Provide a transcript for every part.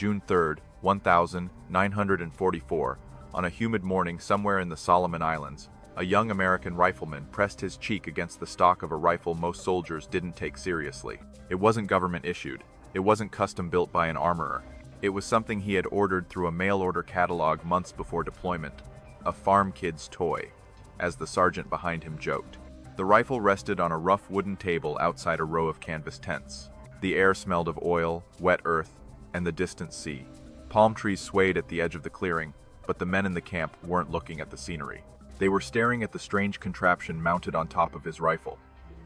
June 3rd, 1944, on a humid morning somewhere in the Solomon Islands, a young American rifleman pressed his cheek against the stock of a rifle most soldiers didn't take seriously. It wasn't government issued. It wasn't custom built by an armorer. It was something he had ordered through a mail-order catalog months before deployment. A farm kid's toy, as the sergeant behind him joked. The rifle rested on a rough wooden table outside a row of canvas tents. The air smelled of oil, wet earth, and the distant sea. Palm trees swayed at the edge of the clearing, but the men in the camp weren't looking at the scenery. They were staring at the strange contraption mounted on top of his rifle.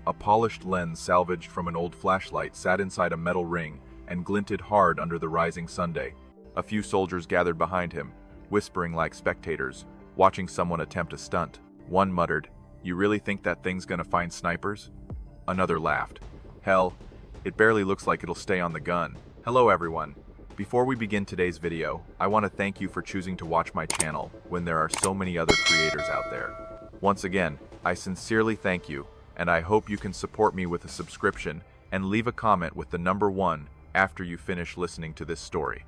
A polished lens salvaged from an old flashlight sat inside a metal ring and glinted hard under the rising sunday. A few soldiers gathered behind him, whispering like spectators, watching someone attempt a stunt. One muttered, "You really think that thing's gonna find snipers?" Another laughed. "Hell, it barely looks like it'll stay on the gun." Hello everyone. Before we begin today's video, I want to thank you for choosing to watch my channel when there are so many other creators out there. Once again, I sincerely thank you, and I hope you can support me with a subscription and leave a comment with the number 1 after you finish listening to this story.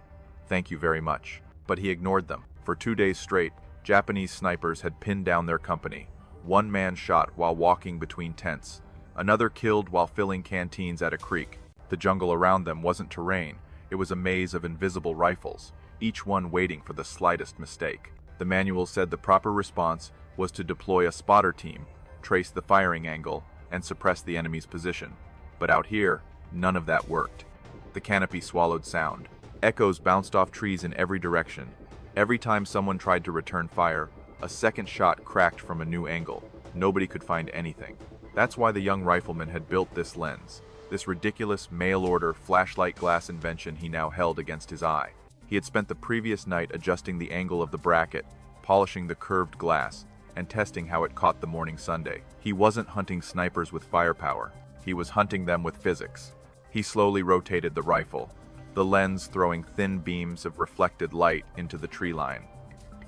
Thank you very much. But he ignored them. For 2 days straight, Japanese snipers had pinned down their company. One man shot while walking between tents. Another killed while filling canteens at a creek. The jungle around them wasn't terrain. It was a maze of invisible rifles, each one waiting for the slightest mistake. The manual said the proper response was to deploy a spotter team, trace the firing angle, and suppress the enemy's position. But out here, none of that worked. The canopy swallowed sound. Echoes bounced off trees in every direction. Every time someone tried to return fire, a second shot cracked from a new angle. Nobody could find anything. That's why the young rifleman had built this lens. This ridiculous mail-order flashlight glass invention he now held against his eye. He had spent the previous night adjusting the angle of the bracket, polishing the curved glass, and testing how it caught the morning Sunday. He wasn't hunting snipers with firepower. He was hunting them with physics. He slowly rotated the rifle, the lens throwing thin beams of reflected light into the tree line.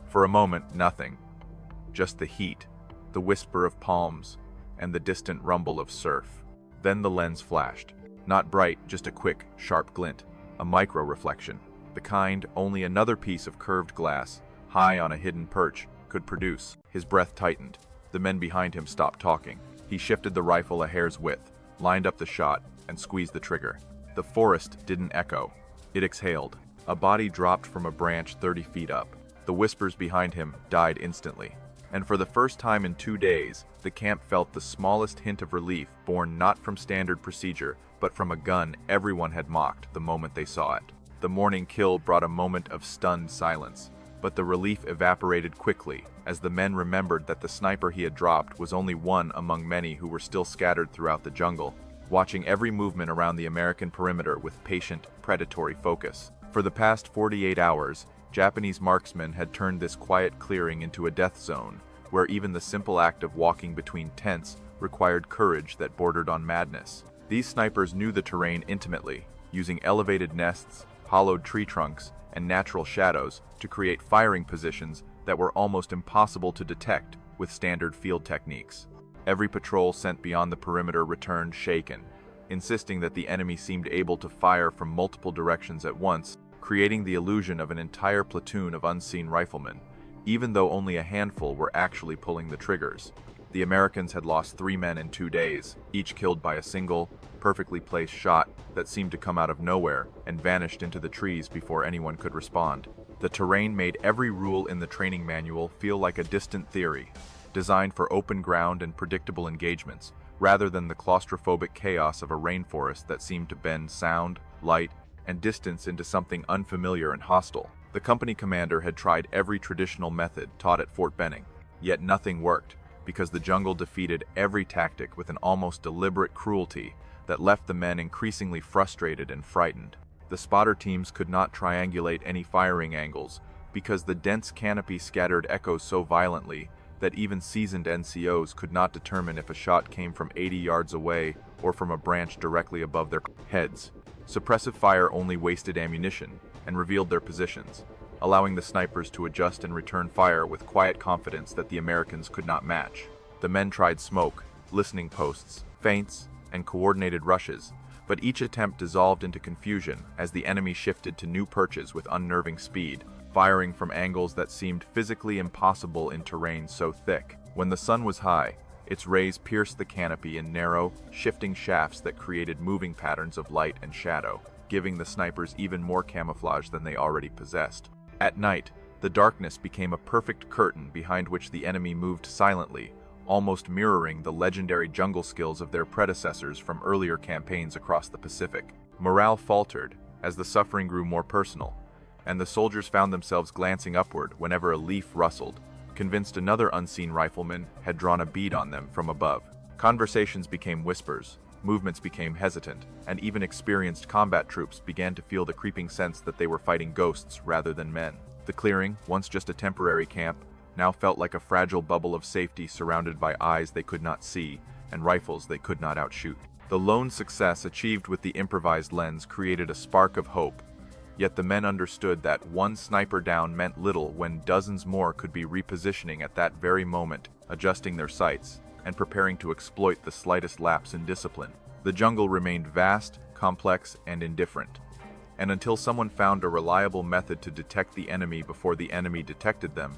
For a moment, nothing. Just the heat, the whisper of palms, and the distant rumble of surf. Then the lens flashed. Not bright, just a quick, sharp glint, a micro-reflection, the kind only another piece of curved glass, high on a hidden perch, could produce. His breath tightened. The men behind him stopped talking. He shifted the rifle a hair's width, lined up the shot, and squeezed the trigger. The forest didn't echo. It exhaled. A body dropped from a branch 30 feet up. The whispers behind him died instantly. And for the first time in 2 days, the camp felt the smallest hint of relief born not from standard procedure, but from a gun everyone had mocked the moment they saw it. The morning kill brought a moment of stunned silence, but the relief evaporated quickly as the men remembered that the sniper he had dropped was only one among many who were still scattered throughout the jungle, watching every movement around the American perimeter with patient, predatory focus. For the past 48 hours, Japanese marksmen had turned this quiet clearing into a death zone, where even the simple act of walking between tents required courage that bordered on madness. These snipers knew the terrain intimately, using elevated nests, hollowed tree trunks, and natural shadows to create firing positions that were almost impossible to detect with standard field techniques. Every patrol sent beyond the perimeter returned shaken, insisting that the enemy seemed able to fire from multiple directions at once, creating the illusion of an entire platoon of unseen riflemen, even though only a handful were actually pulling the triggers. The Americans had lost 3 men in 2 days, each killed by a single, perfectly placed shot that seemed to come out of nowhere and vanished into the trees before anyone could respond. The terrain made every rule in the training manual feel like a distant theory, designed for open ground and predictable engagements, rather than the claustrophobic chaos of a rainforest that seemed to bend sound, light, and distance into something unfamiliar and hostile. The company commander had tried every traditional method taught at Fort Benning, yet nothing worked, because the jungle defeated every tactic with an almost deliberate cruelty that left the men increasingly frustrated and frightened. The spotter teams could not triangulate any firing angles, because the dense canopy scattered echoes so violently that even seasoned NCOs could not determine if a shot came from 80 yards away or from a branch directly above their heads. Suppressive fire only wasted ammunition and revealed their positions, allowing the snipers to adjust and return fire with quiet confidence that the Americans could not match. The men tried smoke, listening posts, feints, and coordinated rushes, But each attempt dissolved into confusion as the enemy shifted to new perches with unnerving speed, firing from angles that seemed physically impossible in terrain so thick. When the sun was high, its rays pierced the canopy in narrow, shifting shafts that created moving patterns of light and shadow, giving the snipers even more camouflage than they already possessed. At night, the darkness became a perfect curtain behind which the enemy moved silently, almost mirroring the legendary jungle skills of their predecessors from earlier campaigns across the Pacific. Morale faltered as the suffering grew more personal, and the soldiers found themselves glancing upward whenever a leaf rustled, convinced another unseen rifleman had drawn a bead on them from above. Conversations became whispers, movements became hesitant, and even experienced combat troops began to feel the creeping sense that they were fighting ghosts rather than men. The clearing, once just a temporary camp, now felt like a fragile bubble of safety surrounded by eyes they could not see and rifles they could not outshoot. The lone success achieved with the improvised lens created a spark of hope, yet the men understood that one sniper down meant little when dozens more could be repositioning at that very moment, adjusting their sights, and preparing to exploit the slightest lapse in discipline. The jungle remained vast, complex, and indifferent, and until someone found a reliable method to detect the enemy before the enemy detected them,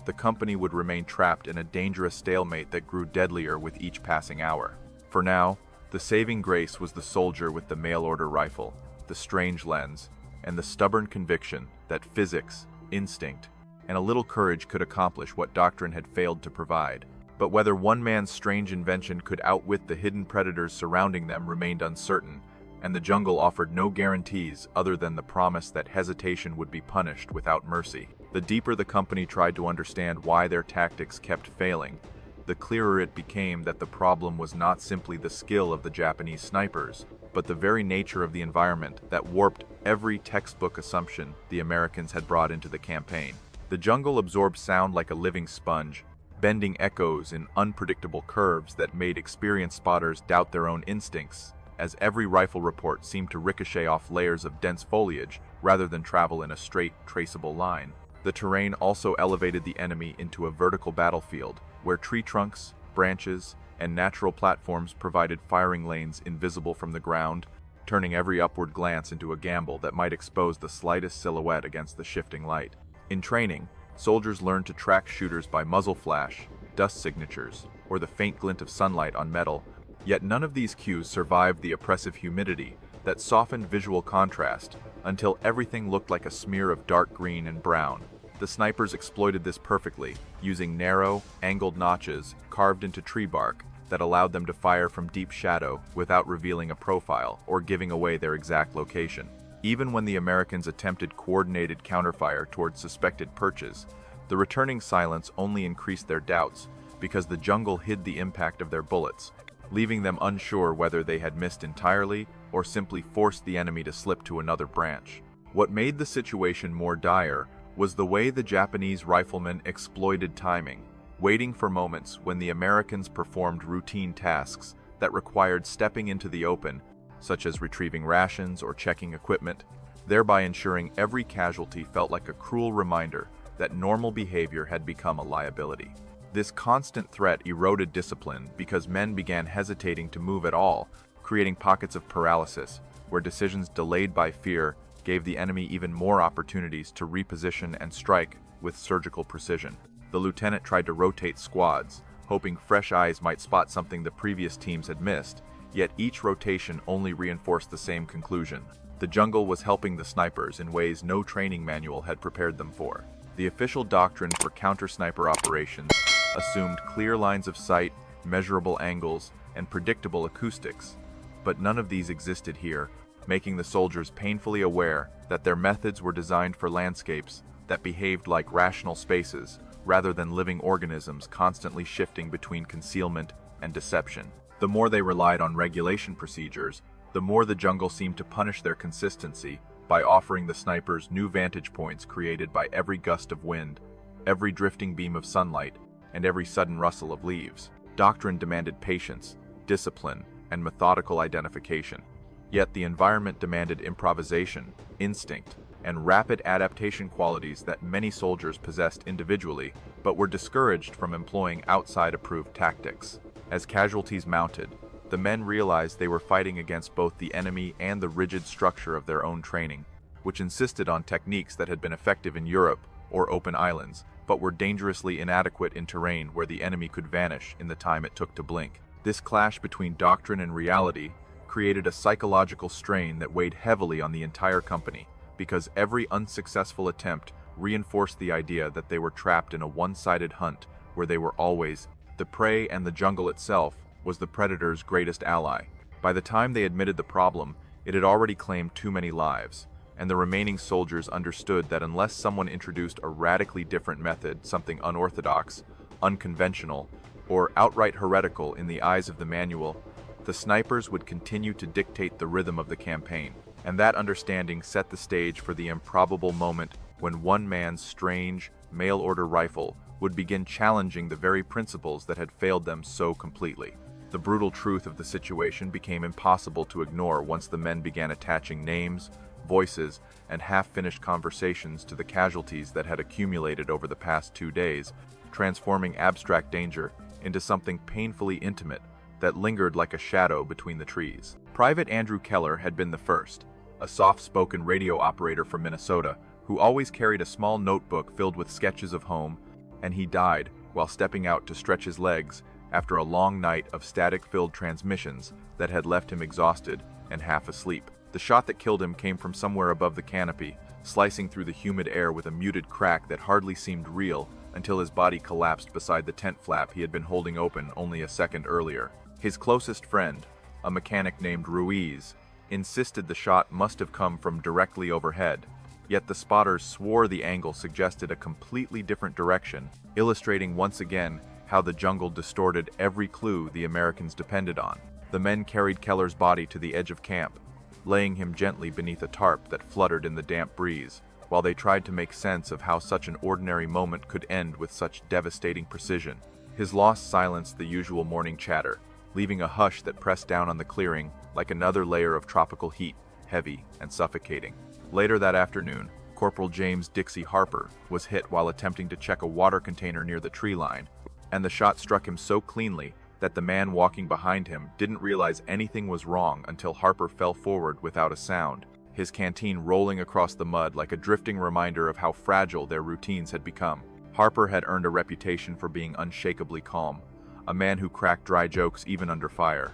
the company would remain trapped in a dangerous stalemate that grew deadlier with each passing hour. For now, the saving grace was the soldier with the mail-order rifle, the strange lens, and the stubborn conviction that physics, instinct, and a little courage could accomplish what doctrine had failed to provide. But whether one man's strange invention could outwit the hidden predators surrounding them remained uncertain, and the jungle offered no guarantees other than the promise that hesitation would be punished without mercy. The deeper the company tried to understand why their tactics kept failing, the clearer it became that the problem was not simply the skill of the Japanese snipers, but the very nature of the environment that warped every textbook assumption the Americans had brought into the campaign. The jungle absorbed sound like a living sponge, bending echoes in unpredictable curves that made experienced spotters doubt their own instincts, as every rifle report seemed to ricochet off layers of dense foliage rather than travel in a straight, traceable line. The terrain also elevated the enemy into a vertical battlefield, where tree trunks, branches, and natural platforms provided firing lanes invisible from the ground, turning every upward glance into a gamble that might expose the slightest silhouette against the shifting light. In training, soldiers learned to track shooters by muzzle flash, dust signatures, or the faint glint of sunlight on metal, yet none of these cues survived the oppressive humidity that softened visual contrast until everything looked like a smear of dark green and brown. The snipers exploited this perfectly, using narrow, angled notches carved into tree bark that allowed them to fire from deep shadow without revealing a profile or giving away their exact location. Even when the Americans attempted coordinated counterfire towards suspected perches, the returning silence only increased their doubts because the jungle hid the impact of their bullets, leaving them unsure whether they had missed entirely or simply forced the enemy to slip to another branch. What made the situation more dire was the way the Japanese riflemen exploited timing, waiting for moments when the Americans performed routine tasks that required stepping into the open, such as retrieving rations or checking equipment, thereby ensuring every casualty felt like a cruel reminder that normal behavior had become a liability. This constant threat eroded discipline because men began hesitating to move at all, creating pockets of paralysis, where decisions delayed by fear gave the enemy even more opportunities to reposition and strike with surgical precision. The lieutenant tried to rotate squads, hoping fresh eyes might spot something the previous teams had missed, yet each rotation only reinforced the same conclusion. The jungle was helping the snipers in ways no training manual had prepared them for. The official doctrine for counter-sniper operations assumed clear lines of sight, measurable angles, and predictable acoustics, but none of these existed here, making the soldiers painfully aware that their methods were designed for landscapes that behaved like rational spaces rather than living organisms constantly shifting between concealment and deception. The more they relied on regulation procedures, the more the jungle seemed to punish their consistency by offering the snipers new vantage points created by every gust of wind, every drifting beam of sunlight, and every sudden rustle of leaves. Doctrine demanded patience, discipline, and methodical identification. Yet the environment demanded improvisation, instinct, and rapid adaptation qualities that many soldiers possessed individually, but were discouraged from employing outside-approved tactics. As casualties mounted, the men realized they were fighting against both the enemy and the rigid structure of their own training, which insisted on techniques that had been effective in Europe or open islands, but were dangerously inadequate in terrain where the enemy could vanish in the time it took to blink. This clash between doctrine and reality created a psychological strain that weighed heavily on the entire company, because every unsuccessful attempt reinforced the idea that they were trapped in a one-sided hunt where they were always the prey, and the jungle itself was the predator's greatest ally. By the time they admitted the problem, it had already claimed too many lives, and the remaining soldiers understood that unless someone introduced a radically different method, something unorthodox, unconventional, or outright heretical in the eyes of the manual, the snipers would continue to dictate the rhythm of the campaign. And that understanding set the stage for the improbable moment when one man's strange, mail-order rifle would begin challenging the very principles that had failed them so completely. The brutal truth of the situation became impossible to ignore once the men began attaching names, voices, and half-finished conversations to the casualties that had accumulated over the past 2 days, transforming abstract danger into something painfully intimate that lingered like a shadow between the trees. Private Andrew Keller had been the first, a soft-spoken radio operator from Minnesota who always carried a small notebook filled with sketches of home, and he died while stepping out to stretch his legs after a long night of static-filled transmissions that had left him exhausted and half asleep. The shot that killed him came from somewhere above the canopy, slicing through the humid air with a muted crack that hardly seemed real until his body collapsed beside the tent flap he had been holding open only a second earlier. His closest friend, a mechanic named Ruiz, insisted the shot must have come from directly overhead, yet the spotters swore the angle suggested a completely different direction, illustrating once again how the jungle distorted every clue the Americans depended on. The men carried Keller's body to the edge of camp, laying him gently beneath a tarp that fluttered in the damp breeze, while they tried to make sense of how such an ordinary moment could end with such devastating precision. His loss silenced the usual morning chatter, leaving a hush that pressed down on the clearing like another layer of tropical heat, heavy and suffocating. Later that afternoon, Corporal James Dixie Harper was hit while attempting to check a water container near the tree line, and the shot struck him so cleanly that the man walking behind him didn't realize anything was wrong until Harper fell forward without a sound, his canteen rolling across the mud like a drifting reminder of how fragile their routines had become. Harper had earned a reputation for being unshakably calm, a man who cracked dry jokes even under fire.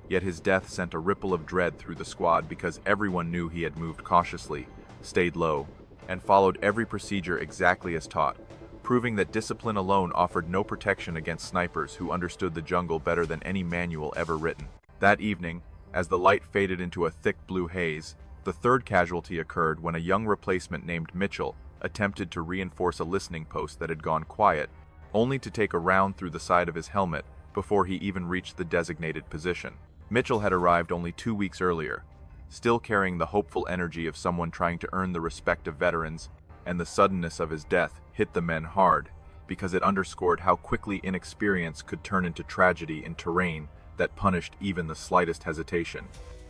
Yet his death sent a ripple of dread through the squad because everyone knew he had moved cautiously, stayed low, and followed every procedure exactly as taught, proving that discipline alone offered no protection against snipers who understood the jungle better than any manual ever written. That evening, as the light faded into a thick blue haze, the third casualty occurred when a young replacement named Mitchell attempted to reinforce a listening post that had gone quiet, only to take a round through the side of his helmet before he even reached the designated position. Mitchell had arrived only 2 weeks earlier, still carrying the hopeful energy of someone trying to earn the respect of veterans, and the suddenness of his death hit the men hard because it underscored how quickly inexperience could turn into tragedy in terrain that punished even the slightest hesitation.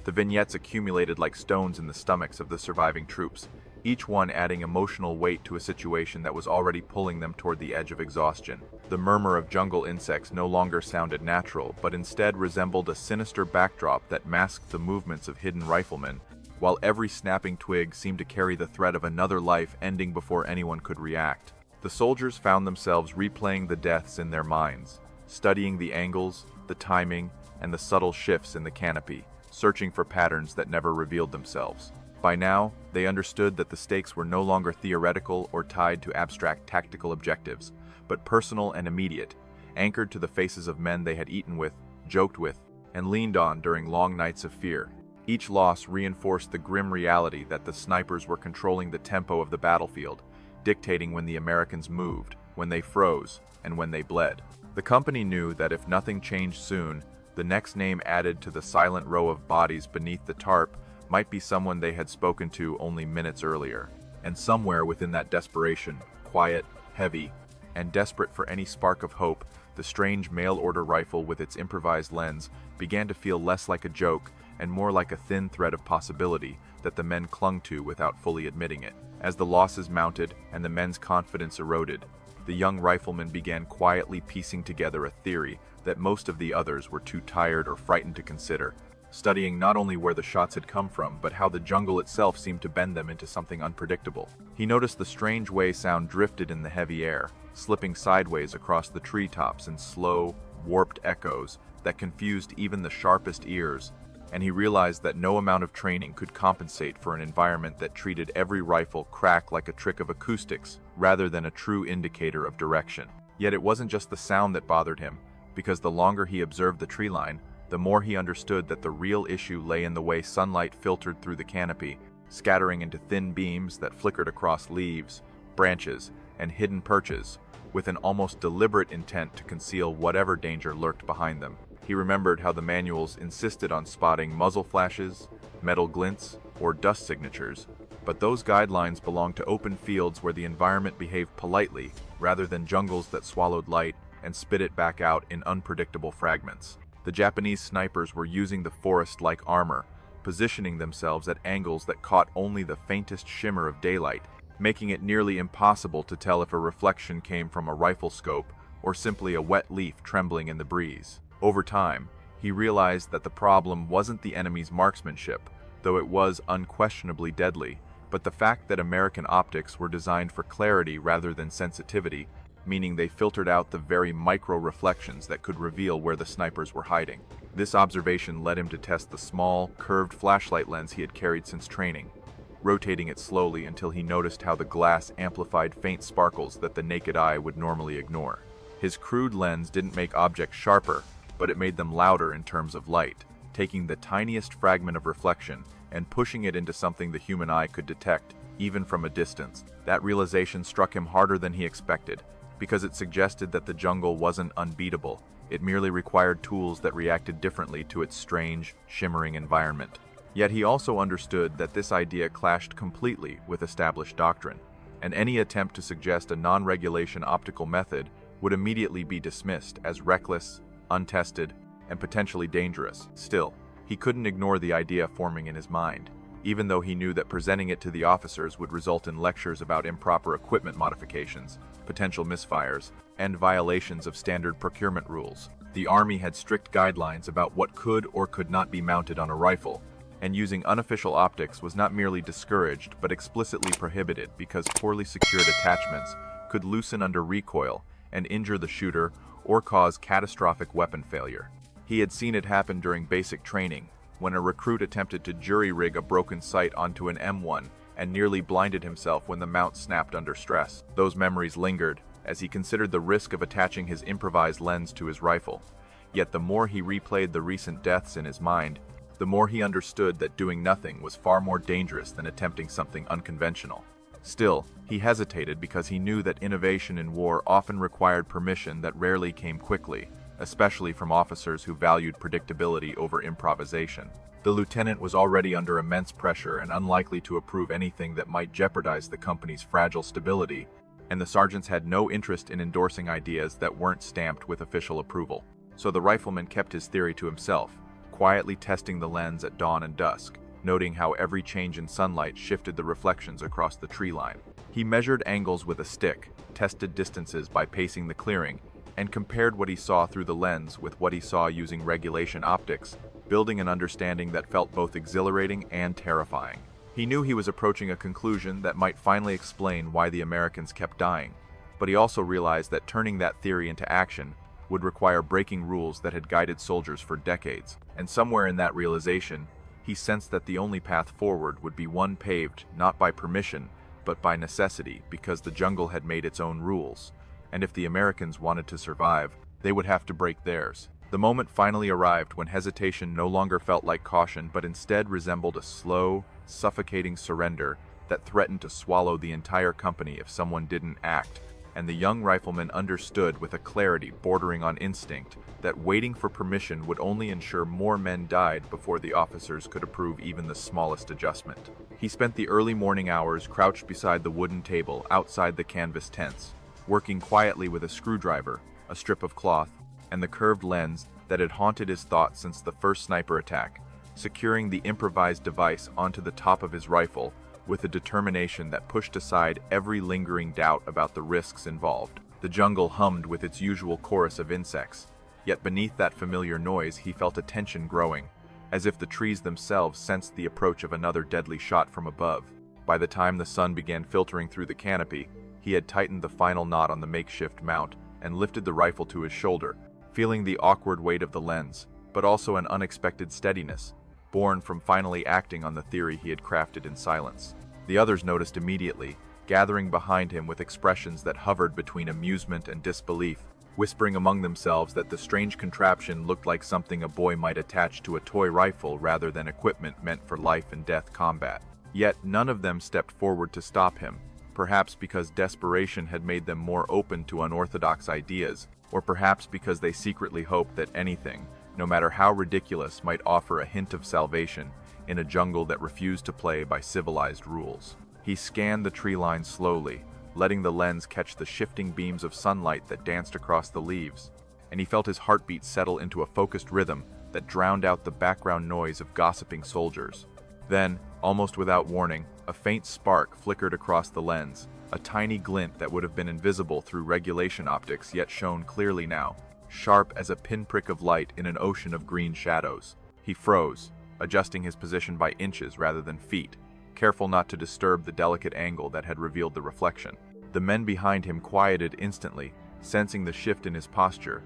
The vignettes accumulated like stones in the stomachs of the surviving troops, each one adding emotional weight to a situation that was already pulling them toward the edge of exhaustion. The murmur of jungle insects no longer sounded natural, but instead resembled a sinister backdrop that masked the movements of hidden riflemen, while every snapping twig seemed to carry the threat of another life ending before anyone could react. The soldiers found themselves replaying the deaths in their minds, studying the angles, the timing, and the subtle shifts in the canopy, searching for patterns that never revealed themselves. By now, they understood that the stakes were no longer theoretical or tied to abstract tactical objectives, but personal and immediate, anchored to the faces of men they had eaten with, joked with, and leaned on during long nights of fear. Each loss reinforced the grim reality that the snipers were controlling the tempo of the battlefield, dictating when the Americans moved, when they froze, and when they bled. The company knew that if nothing changed soon, the next name added to the silent row of bodies beneath the tarp might be someone they had spoken to only minutes earlier. And somewhere within that desperation, quiet, heavy, and desperate for any spark of hope, the strange mail-order rifle with its improvised lens began to feel less like a joke and more like a thin thread of possibility that the men clung to without fully admitting it. As the losses mounted and the men's confidence eroded, the young rifleman began quietly piecing together a theory that most of the others were too tired or frightened to consider, studying not only where the shots had come from, but how the jungle itself seemed to bend them into something unpredictable. He noticed the strange way sound drifted in the heavy air, slipping sideways across the treetops in slow, warped echoes that confused even the sharpest ears, and he realized that no amount of training could compensate for an environment that treated every rifle crack like a trick of acoustics, rather than a true indicator of direction. Yet it wasn't just the sound that bothered him, because the longer he observed the tree line, the more he understood that the real issue lay in the way sunlight filtered through the canopy, scattering into thin beams that flickered across leaves, branches, and hidden perches, with an almost deliberate intent to conceal whatever danger lurked behind them. He remembered how the manuals insisted on spotting muzzle flashes, metal glints, or dust signatures, but those guidelines belonged to open fields where the environment behaved politely, rather than jungles that swallowed light and spit it back out in unpredictable fragments. The Japanese snipers were using the forest-like armor, positioning themselves at angles that caught only the faintest shimmer of daylight, making it nearly impossible to tell if a reflection came from a rifle scope or simply a wet leaf trembling in the breeze. Over time, he realized that the problem wasn't the enemy's marksmanship, though it was unquestionably deadly, but the fact that American optics were designed for clarity rather than sensitivity, meaning they filtered out the very micro-reflections that could reveal where the snipers were hiding. This observation led him to test the small, curved flashlight lens he had carried since training, rotating it slowly until he noticed how the glass amplified faint sparkles that the naked eye would normally ignore. His crude lens didn't make objects sharper, but it made them louder in terms of light, taking the tiniest fragment of reflection and pushing it into something the human eye could detect, even from a distance. That realization struck him harder than he expected, because it suggested that the jungle wasn't unbeatable. It merely required tools that reacted differently to its strange, shimmering environment. Yet he also understood that this idea clashed completely with established doctrine, and any attempt to suggest a non-regulation optical method would immediately be dismissed as reckless, untested, and potentially dangerous. Still, he couldn't ignore the idea forming in his mind, even though he knew that presenting it to the officers would result in lectures about improper equipment modifications, potential misfires, and violations of standard procurement rules. The Army had strict guidelines about what could or could not be mounted on a rifle, and using unofficial optics was not merely discouraged but explicitly prohibited because poorly secured attachments could loosen under recoil and injure the shooter or cause catastrophic weapon failure. He had seen it happen during basic training, when a recruit attempted to jury-rig a broken sight onto an M1 and nearly blinded himself when the mount snapped under stress. Those memories lingered as he considered the risk of attaching his improvised lens to his rifle. Yet the more he replayed the recent deaths in his mind, the more he understood that doing nothing was far more dangerous than attempting something unconventional. Still, he hesitated because he knew that innovation in war often required permission that rarely came quickly, especially from officers who valued predictability over improvisation. The lieutenant was already under immense pressure and unlikely to approve anything that might jeopardize the company's fragile stability, and the sergeants had no interest in endorsing ideas that weren't stamped with official approval. So the rifleman kept his theory to himself, quietly testing the lens at dawn and dusk, noting how every change in sunlight shifted the reflections across the tree line. He measured angles with a stick, tested distances by pacing the clearing, and compared what he saw through the lens with what he saw using regulation optics, building an understanding that felt both exhilarating and terrifying. He knew he was approaching a conclusion that might finally explain why the Americans kept dying, but he also realized that turning that theory into action would require breaking rules that had guided soldiers for decades. And somewhere in that realization, he sensed that the only path forward would be one paved not by permission, but by necessity, because the jungle had made its own rules, and if the Americans wanted to survive, they would have to break theirs. The moment finally arrived when hesitation no longer felt like caution, but instead resembled a slow, suffocating surrender that threatened to swallow the entire company if someone didn't act, and the young rifleman understood with a clarity bordering on instinct that waiting for permission would only ensure more men died before the officers could approve even the smallest adjustment. He spent the early morning hours crouched beside the wooden table outside the canvas tents, working quietly with a screwdriver, a strip of cloth, and the curved lens that had haunted his thoughts since the first sniper attack, securing the improvised device onto the top of his rifle with a determination that pushed aside every lingering doubt about the risks involved. The jungle hummed with its usual chorus of insects, Yet beneath that familiar noise, he felt a tension growing, as if the trees themselves sensed the approach of another deadly shot from above. By the time the sun began filtering through the canopy, he had tightened the final knot on the makeshift mount and lifted the rifle to his shoulder, feeling the awkward weight of the lens, but also an unexpected steadiness, born from finally acting on the theory he had crafted in silence. The others noticed immediately, gathering behind him with expressions that hovered between amusement and disbelief, whispering among themselves that the strange contraption looked like something a boy might attach to a toy rifle rather than equipment meant for life and death combat. Yet none of them stepped forward to stop him, perhaps because desperation had made them more open to unorthodox ideas, or perhaps because they secretly hoped that anything, no matter how ridiculous, might offer a hint of salvation in a jungle that refused to play by civilized rules. He scanned the tree line slowly, letting the lens catch the shifting beams of sunlight that danced across the leaves, and he felt his heartbeat settle into a focused rhythm that drowned out the background noise of gossiping soldiers. Then, almost without warning, a faint spark flickered across the lens, a tiny glint that would have been invisible through regulation optics yet shone clearly now, sharp as a pinprick of light in an ocean of green shadows. He froze, adjusting his position by inches rather than feet, careful not to disturb the delicate angle that had revealed the reflection. The men behind him quieted instantly, sensing the shift in his posture,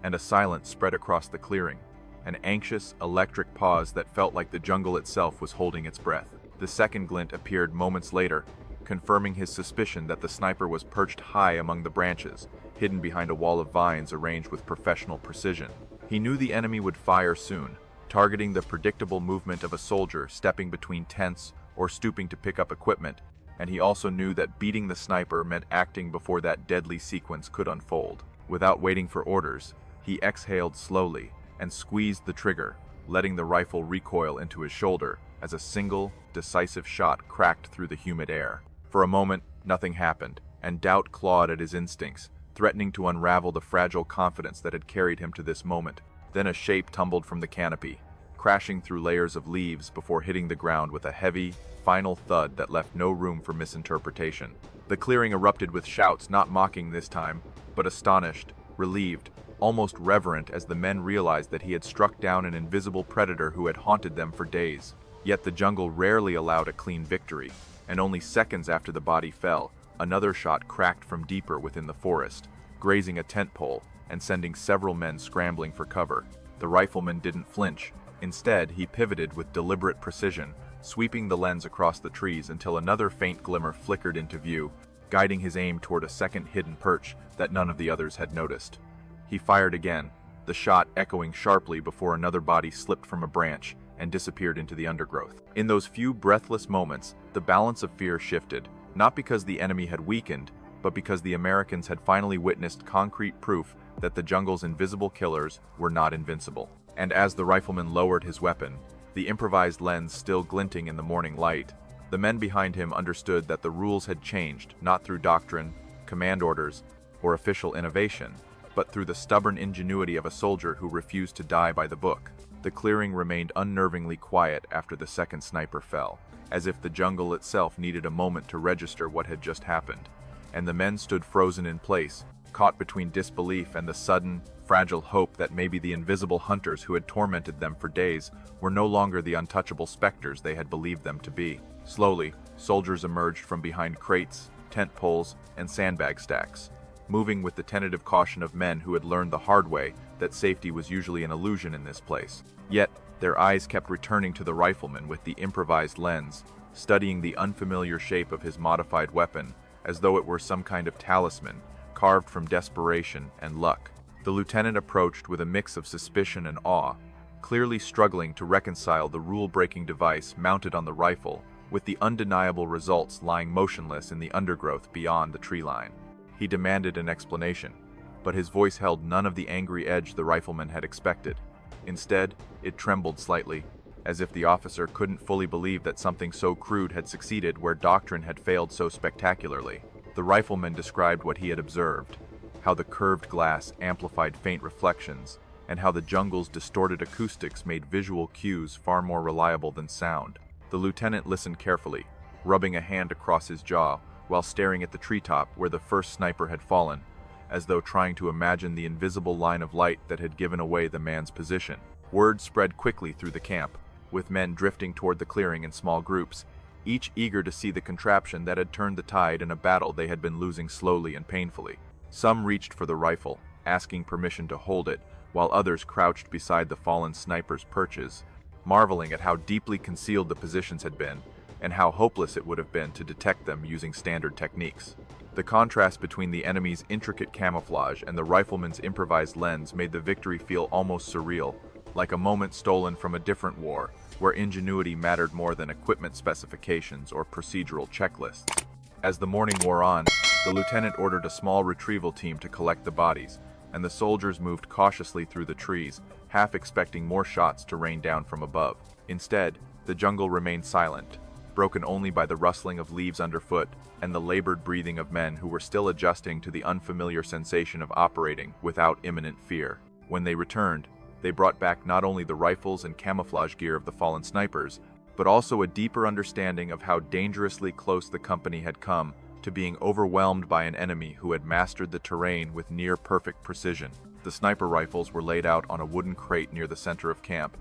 and a silence spread across the clearing, an anxious, electric pause that felt like the jungle itself was holding its breath. The second glint appeared moments later, confirming his suspicion that the sniper was perched high among the branches, hidden behind a wall of vines arranged with professional precision. He knew the enemy would fire soon, targeting the predictable movement of a soldier stepping between tents or stooping to pick up equipment, and he also knew that beating the sniper meant acting before that deadly sequence could unfold. Without waiting for orders, he exhaled slowly and squeezed the trigger, letting the rifle recoil into his shoulder as a single, decisive shot cracked through the humid air. For a moment, nothing happened, and doubt clawed at his instincts, threatening to unravel the fragile confidence that had carried him to this moment. Then a shape tumbled from the canopy, crashing through layers of leaves before hitting the ground with a heavy, final thud that left no room for misinterpretation. The clearing erupted with shouts, not mocking this time, but astonished, relieved, almost reverent, as the men realized that he had struck down an invisible predator who had haunted them for days. Yet the jungle rarely allowed a clean victory, and only seconds after the body fell, another shot cracked from deeper within the forest, grazing a tent pole and sending several men scrambling for cover. The rifleman didn't flinch. Instead, he pivoted with deliberate precision, sweeping the lens across the trees until another faint glimmer flickered into view, guiding his aim toward a second hidden perch that none of the others had noticed. He fired again, the shot echoing sharply before another body slipped from a branch and disappeared into the undergrowth. In those few breathless moments, the balance of fear shifted, not because the enemy had weakened, but because the Americans had finally witnessed concrete proof that the jungle's invisible killers were not invincible. And as the rifleman lowered his weapon, the improvised lens still glinting in the morning light, the men behind him understood that the rules had changed, not through doctrine, command orders, or official innovation, but through the stubborn ingenuity of a soldier who refused to die by the book. The clearing remained unnervingly quiet after the second sniper fell, as if the jungle itself needed a moment to register what had just happened, and the men stood frozen in place, caught between disbelief and the sudden, fragile hope that maybe the invisible hunters who had tormented them for days were no longer the untouchable specters they had believed them to be. Slowly, soldiers emerged from behind crates, tent poles, and sandbag stacks, moving with the tentative caution of men who had learned the hard way that safety was usually an illusion in this place. Yet, their eyes kept returning to the rifleman with the improvised lens, studying the unfamiliar shape of his modified weapon as though it were some kind of talisman carved from desperation and luck. The lieutenant approached with a mix of suspicion and awe, clearly struggling to reconcile the rule-breaking device mounted on the rifle with the undeniable results lying motionless in the undergrowth beyond the tree line. He demanded an explanation, but his voice held none of the angry edge the rifleman had expected. Instead, it trembled slightly, as if the officer couldn't fully believe that something so crude had succeeded where doctrine had failed so spectacularly. The rifleman described what he had observed, how the curved glass amplified faint reflections, and how the jungle's distorted acoustics made visual cues far more reliable than sound. The lieutenant listened carefully, rubbing a hand across his jaw while staring at the treetop where the first sniper had fallen, as though trying to imagine the invisible line of light that had given away the man's position. Word spread quickly through the camp, with men drifting toward the clearing in small groups, each eager to see the contraption that had turned the tide in a battle they had been losing slowly and painfully. Some reached for the rifle, asking permission to hold it, while others crouched beside the fallen sniper's perches, marveling at how deeply concealed the positions had been, and how hopeless it would have been to detect them using standard techniques. The contrast between the enemy's intricate camouflage and the rifleman's improvised lens made the victory feel almost surreal, like a moment stolen from a different war, where ingenuity mattered more than equipment specifications or procedural checklists. As the morning wore on, the lieutenant ordered a small retrieval team to collect the bodies, and the soldiers moved cautiously through the trees, half expecting more shots to rain down from above. Instead, the jungle remained silent, broken only by the rustling of leaves underfoot and the labored breathing of men who were still adjusting to the unfamiliar sensation of operating without imminent fear. When they returned, they brought back not only the rifles and camouflage gear of the fallen snipers, but also a deeper understanding of how dangerously close the company had come to being overwhelmed by an enemy who had mastered the terrain with near-perfect precision. The sniper rifles were laid out on a wooden crate near the center of camp,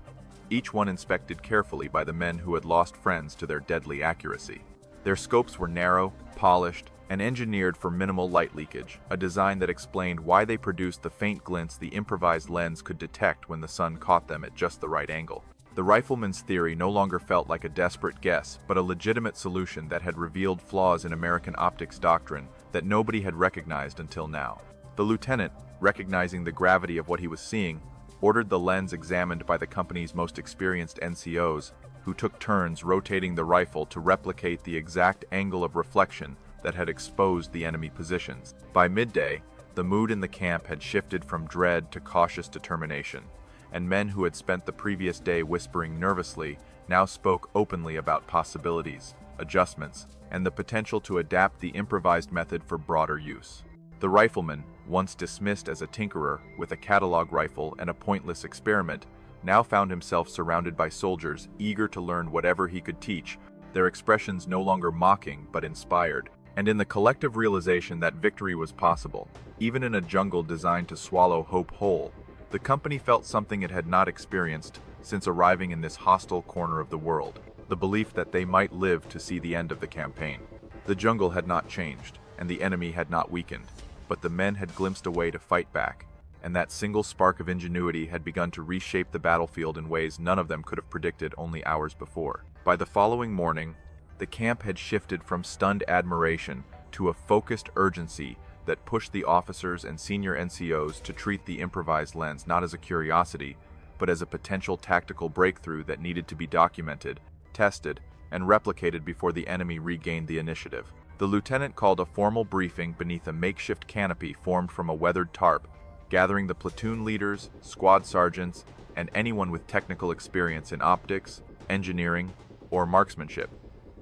each one inspected carefully by the men who had lost friends to their deadly accuracy. Their scopes were narrow, polished, and engineered for minimal light leakage, a design that explained why they produced the faint glints the improvised lens could detect when the sun caught them at just the right angle. The rifleman's theory no longer felt like a desperate guess, but a legitimate solution that had revealed flaws in American optics doctrine that nobody had recognized until now. The lieutenant, recognizing the gravity of what he was seeing, ordered the lens examined by the company's most experienced NCOs, who took turns rotating the rifle to replicate the exact angle of reflection that had exposed the enemy positions. By midday, the mood in the camp had shifted from dread to cautious determination, and men who had spent the previous day whispering nervously now spoke openly about possibilities, adjustments, and the potential to adapt the improvised method for broader use. The rifleman, once dismissed as a tinkerer with a catalog rifle and a pointless experiment, now found himself surrounded by soldiers eager to learn whatever he could teach, their expressions no longer mocking but inspired. And in the collective realization that victory was possible, even in a jungle designed to swallow hope whole, the company felt something it had not experienced since arriving in this hostile corner of the world, the belief that they might live to see the end of the campaign. The jungle had not changed, and the enemy had not weakened, but the men had glimpsed a way to fight back, and that single spark of ingenuity had begun to reshape the battlefield in ways none of them could have predicted only hours before. By the following morning, the camp had shifted from stunned admiration to a focused urgency that pushed the officers and senior NCOs to treat the improvised lens not as a curiosity, but as a potential tactical breakthrough that needed to be documented, tested, and replicated before the enemy regained the initiative. The lieutenant called a formal briefing beneath a makeshift canopy formed from a weathered tarp, gathering the platoon leaders, squad sergeants, and anyone with technical experience in optics, engineering, or marksmanship.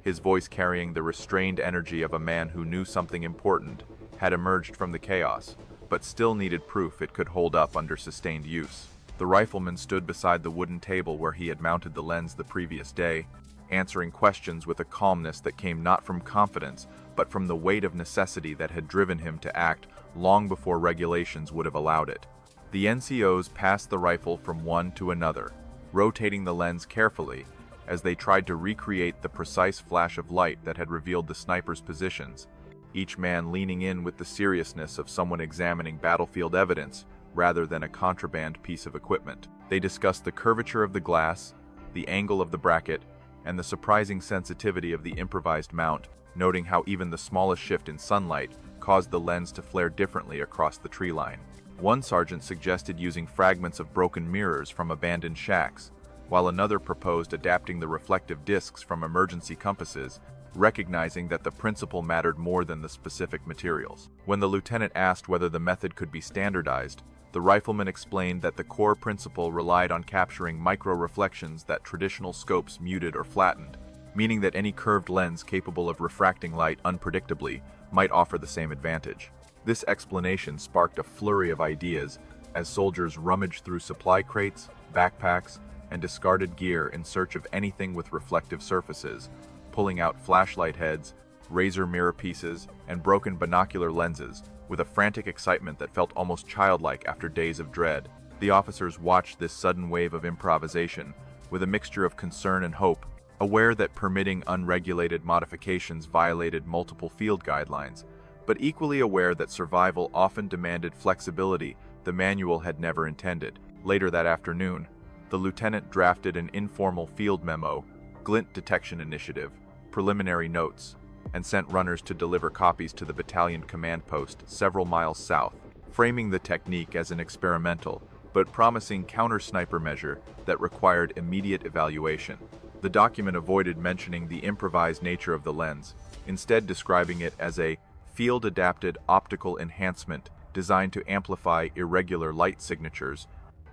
His voice carrying the restrained energy of a man who knew something important had emerged from the chaos, but still needed proof it could hold up under sustained use. The rifleman stood beside the wooden table where he had mounted the lens the previous day, answering questions with a calmness that came not from confidence, but from the weight of necessity that had driven him to act long before regulations would have allowed it. The NCOs passed the rifle from one to another, rotating the lens carefully as they tried to recreate the precise flash of light that had revealed the sniper's positions, each man leaning in with the seriousness of someone examining battlefield evidence rather than a contraband piece of equipment. They discussed the curvature of the glass, the angle of the bracket, and the surprising sensitivity of the improvised mount, noting how even the smallest shift in sunlight caused the lens to flare differently across the tree line. One sergeant suggested using fragments of broken mirrors from abandoned shacks, while another proposed adapting the reflective discs from emergency compasses, recognizing that the principle mattered more than the specific materials. When the lieutenant asked whether the method could be standardized, the rifleman explained that the core principle relied on capturing micro-reflections that traditional scopes muted or flattened, meaning that any curved lens capable of refracting light unpredictably might offer the same advantage. This explanation sparked a flurry of ideas as soldiers rummaged through supply crates, backpacks, and discarded gear in search of anything with reflective surfaces, pulling out flashlight heads, razor mirror pieces, and broken binocular lenses, with a frantic excitement that felt almost childlike after days of dread. The officers watched this sudden wave of improvisation with a mixture of concern and hope, aware that permitting unregulated modifications violated multiple field guidelines, but equally aware that survival often demanded flexibility the manual had never intended. Later that afternoon, the lieutenant drafted an informal field memo, Glint Detection Initiative, preliminary notes, and sent runners to deliver copies to the battalion command post several miles south, framing the technique as an experimental, but promising counter-sniper measure that required immediate evaluation. The document avoided mentioning the improvised nature of the lens, instead describing it as a field-adapted optical enhancement designed to amplify irregular light signatures,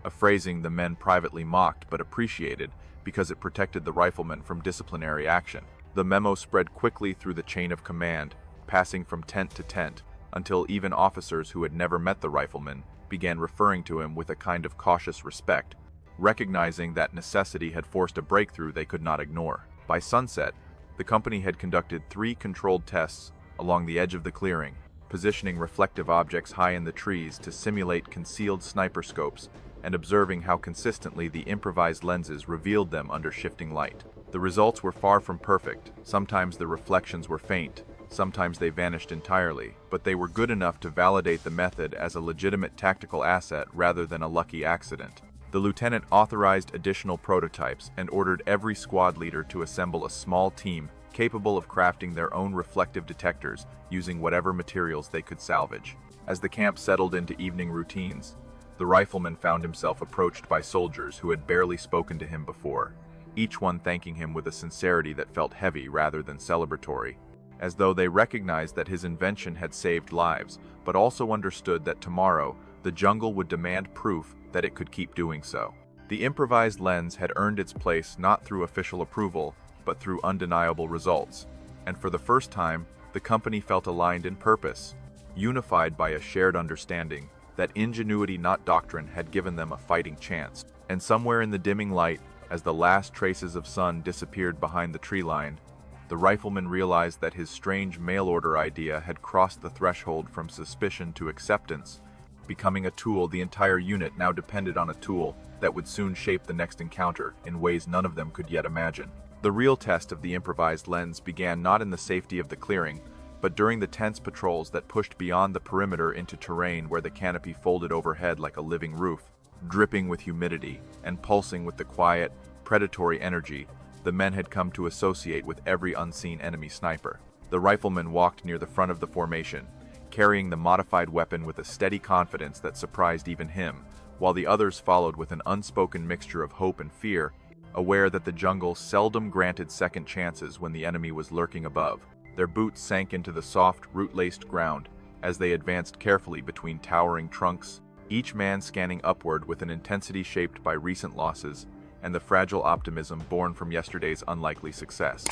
a phrasing the men privately mocked but appreciated because it protected the riflemen from disciplinary action. The memo spread quickly through the chain of command, passing from tent to tent, until even officers who had never met the rifleman began referring to him with a kind of cautious respect, recognizing that necessity had forced a breakthrough they could not ignore. By sunset, the company had conducted 3 controlled tests along the edge of the clearing, positioning reflective objects high in the trees to simulate concealed sniper scopes and observing how consistently the improvised lenses revealed them under shifting light. The results were far from perfect. Sometimes the reflections were faint, sometimes they vanished entirely, but they were good enough to validate the method as a legitimate tactical asset rather than a lucky accident. The lieutenant authorized additional prototypes and ordered every squad leader to assemble a small team capable of crafting their own reflective detectors using whatever materials they could salvage. As the camp settled into evening routines, the rifleman found himself approached by soldiers who had barely spoken to him before, each one thanking him with a sincerity that felt heavy rather than celebratory, as though they recognized that his invention had saved lives, but also understood that tomorrow the jungle would demand proof that it could keep doing so. The improvised lens had earned its place not through official approval, but through undeniable results, and for the first time, the company felt aligned in purpose, unified by a shared understanding that ingenuity, not doctrine, had given them a fighting chance. And somewhere in the dimming light, as the last traces of sun disappeared behind the tree line, the rifleman realized that his strange mail-order idea had crossed the threshold from suspicion to acceptance, becoming a tool. The entire unit now depended on a tool that would soon shape the next encounter in ways none of them could yet imagine. The real test of the improvised lens began not in the safety of the clearing, but during the tense patrols that pushed beyond the perimeter into terrain where the canopy folded overhead like a living roof, dripping with humidity and pulsing with the quiet, predatory energy the men had come to associate with every unseen enemy sniper. The rifleman walked near the front of the formation, carrying the modified weapon with a steady confidence that surprised even him, while the others followed with an unspoken mixture of hope and fear, aware that the jungle seldom granted second chances when the enemy was lurking above. Their boots sank into the soft, root-laced ground as they advanced carefully between towering trunks, each man scanning upward with an intensity shaped by recent losses and the fragile optimism born from yesterday's unlikely success.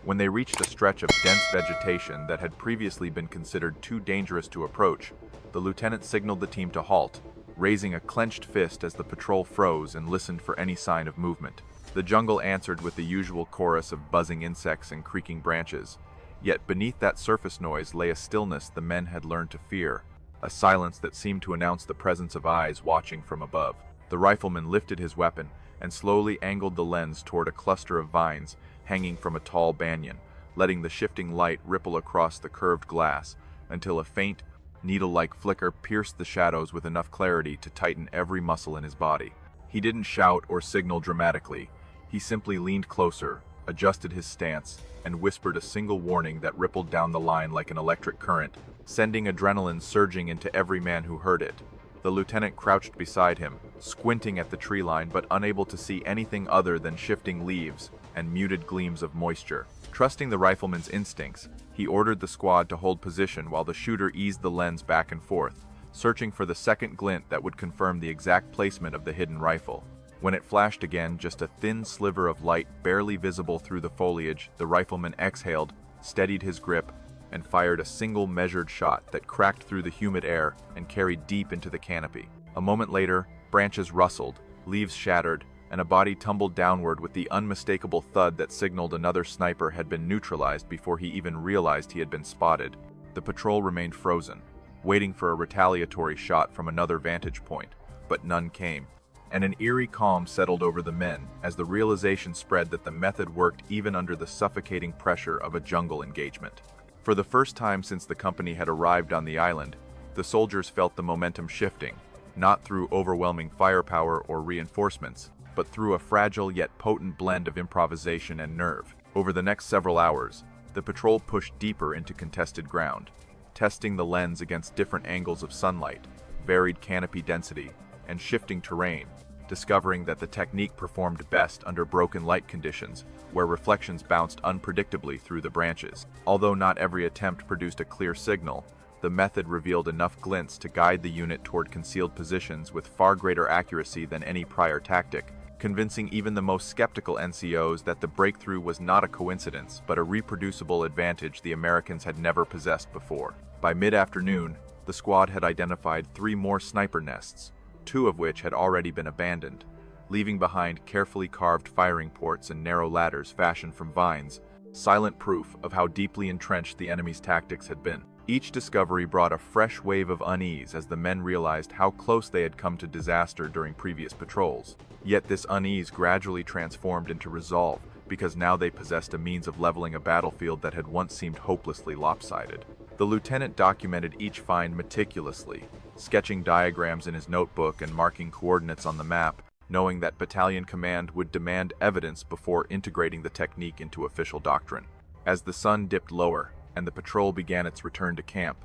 When they reached a stretch of dense vegetation that had previously been considered too dangerous to approach, the lieutenant signaled the team to halt, raising a clenched fist as the patrol froze and listened for any sign of movement. The jungle answered with the usual chorus of buzzing insects and creaking branches. Yet beneath that surface noise lay a stillness the men had learned to fear, a silence that seemed to announce the presence of eyes watching from above. The rifleman lifted his weapon and slowly angled the lens toward a cluster of vines hanging from a tall banyan, letting the shifting light ripple across the curved glass until a faint, needle-like flicker pierced the shadows with enough clarity to tighten every muscle in his body. He didn't shout or signal dramatically. He simply leaned closer, adjusted his stance, and whispered a single warning that rippled down the line like an electric current, sending adrenaline surging into every man who heard it. The lieutenant crouched beside him, squinting at the tree line but unable to see anything other than shifting leaves and muted gleams of moisture. Trusting the rifleman's instincts, he ordered the squad to hold position while the shooter eased the lens back and forth, searching for the second glint that would confirm the exact placement of the hidden rifle. When it flashed again, just a thin sliver of light barely visible through the foliage, the rifleman exhaled, steadied his grip, and fired a single measured shot that cracked through the humid air and carried deep into the canopy. A moment later, branches rustled, leaves shattered, and a body tumbled downward with the unmistakable thud that signaled another sniper had been neutralized before he even realized he had been spotted. The patrol remained frozen, waiting for a retaliatory shot from another vantage point, but none came, and an eerie calm settled over the men as the realization spread that the method worked even under the suffocating pressure of a jungle engagement. For the first time since the company had arrived on the island, the soldiers felt the momentum shifting, not through overwhelming firepower or reinforcements, but through a fragile yet potent blend of improvisation and nerve. Over the next several hours, the patrol pushed deeper into contested ground, testing the lens against different angles of sunlight, varied canopy density, and shifting terrain, discovering that the technique performed best under broken light conditions, where reflections bounced unpredictably through the branches. Although not every attempt produced a clear signal, the method revealed enough glints to guide the unit toward concealed positions with far greater accuracy than any prior tactic, convincing even the most skeptical NCOs that the breakthrough was not a coincidence but a reproducible advantage the Americans had never possessed before. By mid-afternoon, the squad had identified 3 more sniper nests, 2 of which had already been abandoned, leaving behind carefully carved firing ports and narrow ladders fashioned from vines, silent proof of how deeply entrenched the enemy's tactics had been. Each discovery brought a fresh wave of unease as the men realized how close they had come to disaster during previous patrols. Yet this unease gradually transformed into resolve, because now they possessed a means of leveling a battlefield that had once seemed hopelessly lopsided. The lieutenant documented each find meticulously, sketching diagrams in his notebook and marking coordinates on the map, knowing that battalion command would demand evidence before integrating the technique into official doctrine. As the sun dipped lower, and the patrol began its return to camp,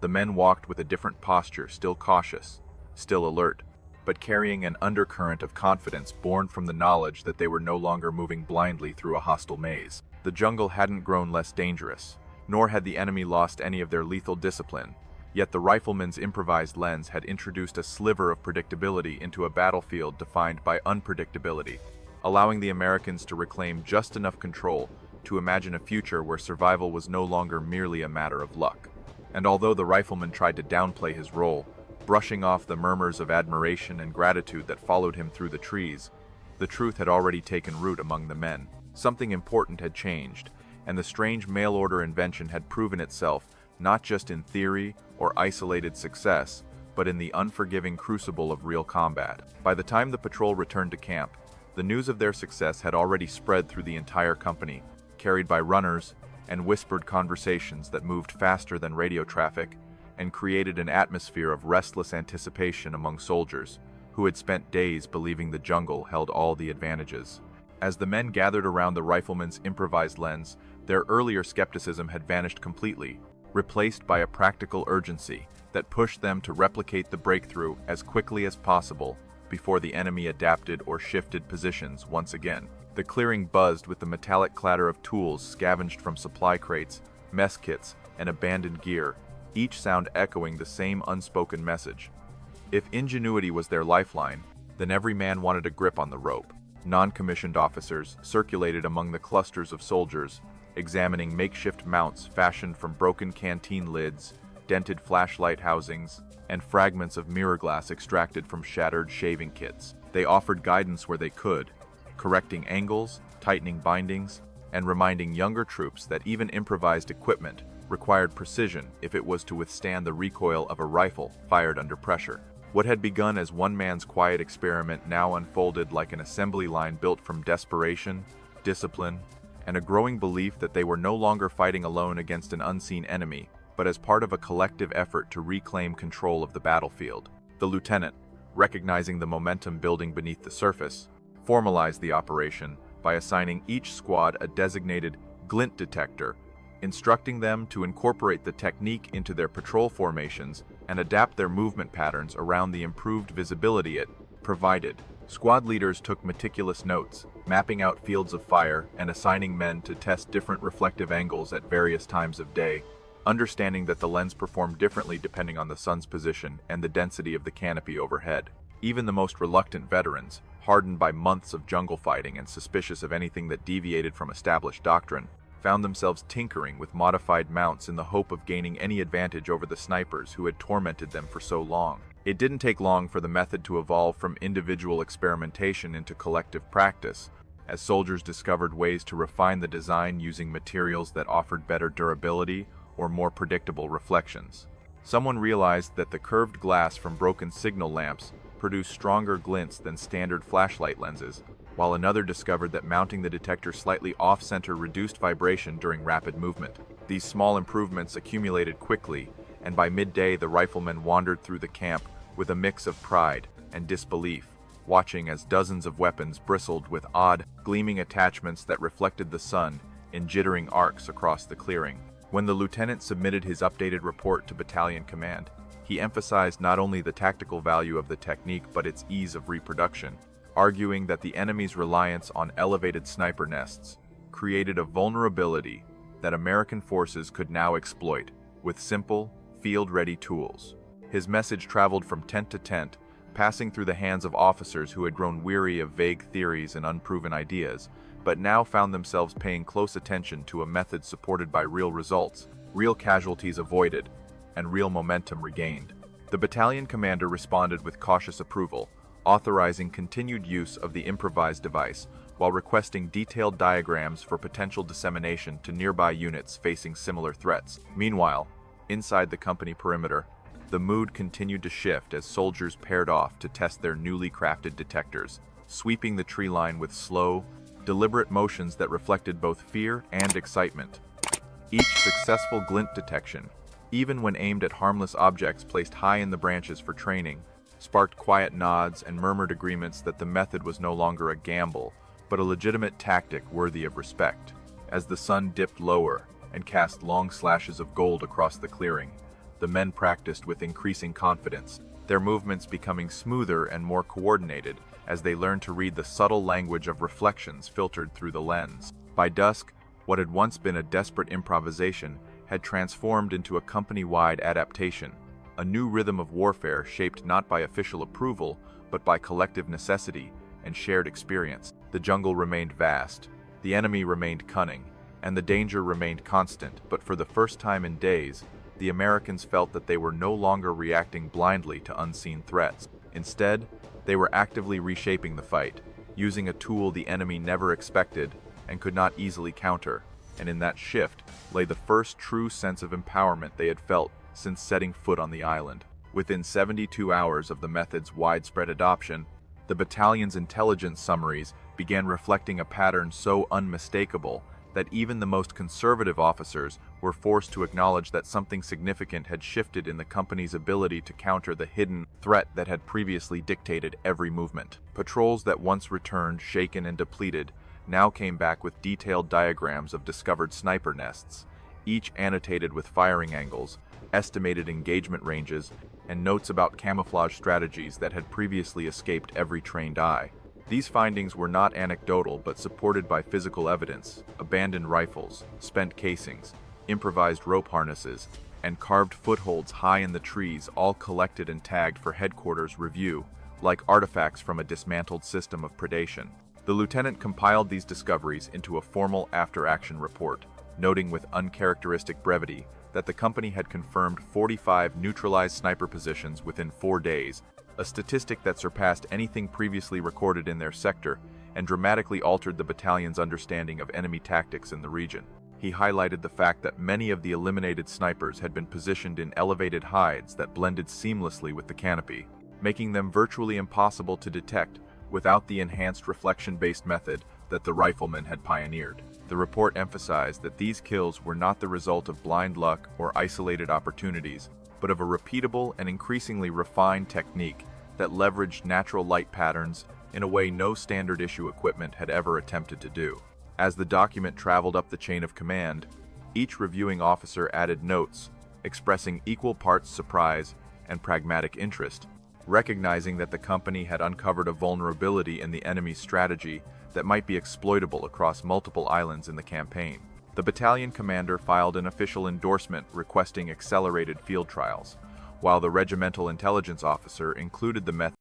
the men walked with a different posture, still cautious, still alert, but carrying an undercurrent of confidence born from the knowledge that they were no longer moving blindly through a hostile maze. The jungle hadn't grown less dangerous, nor had the enemy lost any of their lethal discipline, yet the rifleman's improvised lens had introduced a sliver of predictability into a battlefield defined by unpredictability, allowing the Americans to reclaim just enough control to imagine a future where survival was no longer merely a matter of luck. And although the rifleman tried to downplay his role, brushing off the murmurs of admiration and gratitude that followed him through the trees, the truth had already taken root among the men. Something important had changed, and the strange mail-order invention had proven itself not just in theory or isolated success, but in the unforgiving crucible of real combat. By the time the patrol returned to camp, the news of their success had already spread through the entire company, carried by runners and whispered conversations that moved faster than radio traffic and created an atmosphere of restless anticipation among soldiers who had spent days believing the jungle held all the advantages. As the men gathered around the rifleman's improvised lens, their earlier skepticism had vanished completely, replaced by a practical urgency that pushed them to replicate the breakthrough as quickly as possible before the enemy adapted or shifted positions once again. The clearing buzzed with the metallic clatter of tools scavenged from supply crates, mess kits, and abandoned gear, each sound echoing the same unspoken message. If ingenuity was their lifeline, then every man wanted a grip on the rope. Non-commissioned officers circulated among the clusters of soldiers, examining makeshift mounts fashioned from broken canteen lids, dented flashlight housings, and fragments of mirror glass extracted from shattered shaving kits. They offered guidance where they could, correcting angles, tightening bindings, and reminding younger troops that even improvised equipment required precision if it was to withstand the recoil of a rifle fired under pressure. What had begun as one man's quiet experiment now unfolded like an assembly line built from desperation, discipline, and a growing belief that they were no longer fighting alone against an unseen enemy, but as part of a collective effort to reclaim control of the battlefield. The lieutenant, recognizing the momentum building beneath the surface, formalized the operation by assigning each squad a designated glint detector, instructing them to incorporate the technique into their patrol formations and adapt their movement patterns around the improved visibility it provided. Squad leaders took meticulous notes, mapping out fields of fire and assigning men to test different reflective angles at various times of day, understanding that the lens performed differently depending on the sun's position and the density of the canopy overhead. Even the most reluctant veterans, hardened by months of jungle fighting and suspicious of anything that deviated from established doctrine, found themselves tinkering with modified mounts in the hope of gaining any advantage over the snipers who had tormented them for so long. It didn't take long for the method to evolve from individual experimentation into collective practice, as soldiers discovered ways to refine the design using materials that offered better durability or more predictable reflections. Someone realized that the curved glass from broken signal lamps produced stronger glints than standard flashlight lenses, while another discovered that mounting the detector slightly off-center reduced vibration during rapid movement. These small improvements accumulated quickly, and by midday the riflemen wandered through the camp with a mix of pride and disbelief, watching as dozens of weapons bristled with odd, gleaming attachments that reflected the sun in jittering arcs across the clearing. When the lieutenant submitted his updated report to battalion command, he emphasized not only the tactical value of the technique but its ease of reproduction, arguing that the enemy's reliance on elevated sniper nests created a vulnerability that American forces could now exploit with simple, field-ready tools. His message traveled from tent to tent, passing through the hands of officers who had grown weary of vague theories and unproven ideas, but now found themselves paying close attention to a method supported by real results, real casualties avoided, and real momentum regained. The battalion commander responded with cautious approval, authorizing continued use of the improvised device, while requesting detailed diagrams for potential dissemination to nearby units facing similar threats. Meanwhile, inside the company perimeter, the mood continued to shift as soldiers paired off to test their newly crafted detectors, sweeping the tree line with slow, deliberate motions that reflected both fear and excitement. Each successful glint detection, even when aimed at harmless objects placed high in the branches for training, sparked quiet nods and murmured agreements that the method was no longer a gamble, but a legitimate tactic worthy of respect. As the sun dipped lower and cast long slashes of gold across the clearing, the men practiced with increasing confidence, their movements becoming smoother and more coordinated as they learned to read the subtle language of reflections filtered through the lens. By dusk, what had once been a desperate improvisation had transformed into a company-wide adaptation, a new rhythm of warfare shaped not by official approval, but by collective necessity and shared experience. The jungle remained vast, the enemy remained cunning, and the danger remained constant, but for the first time in days, the Americans felt that they were no longer reacting blindly to unseen threats. Instead, they were actively reshaping the fight, using a tool the enemy never expected and could not easily counter, and in that shift lay the first true sense of empowerment they had felt since setting foot on the island. Within 72 hours of the method's widespread adoption, the battalion's intelligence summaries began reflecting a pattern so unmistakable that even the most conservative officers were forced to acknowledge that something significant had shifted in the company's ability to counter the hidden threat that had previously dictated every movement. Patrols that once returned shaken and depleted now came back with detailed diagrams of discovered sniper nests, each annotated with firing angles, estimated engagement ranges, and notes about camouflage strategies that had previously escaped every trained eye. These findings were not anecdotal but supported by physical evidence: abandoned rifles, spent casings, improvised rope harnesses, and carved footholds high in the trees, all collected and tagged for headquarters review, like artifacts from a dismantled system of predation. The lieutenant compiled these discoveries into a formal after-action report, noting with uncharacteristic brevity that the company had confirmed 45 neutralized sniper positions within 4 days, a statistic that surpassed anything previously recorded in their sector and dramatically altered the battalion's understanding of enemy tactics in the region. He highlighted the fact that many of the eliminated snipers had been positioned in elevated hides that blended seamlessly with the canopy, making them virtually impossible to detect without the enhanced reflection-based method that the riflemen had pioneered. The report emphasized that these kills were not the result of blind luck or isolated opportunities, but of a repeatable and increasingly refined technique that leveraged natural light patterns in a way no standard issue equipment had ever attempted to do. As the document traveled up the chain of command, each reviewing officer added notes, expressing equal parts surprise and pragmatic interest, recognizing that the company had uncovered a vulnerability in the enemy's strategy that might be exploitable across multiple islands in the campaign. The battalion commander filed an official endorsement requesting accelerated field trials, while the regimental intelligence officer included the method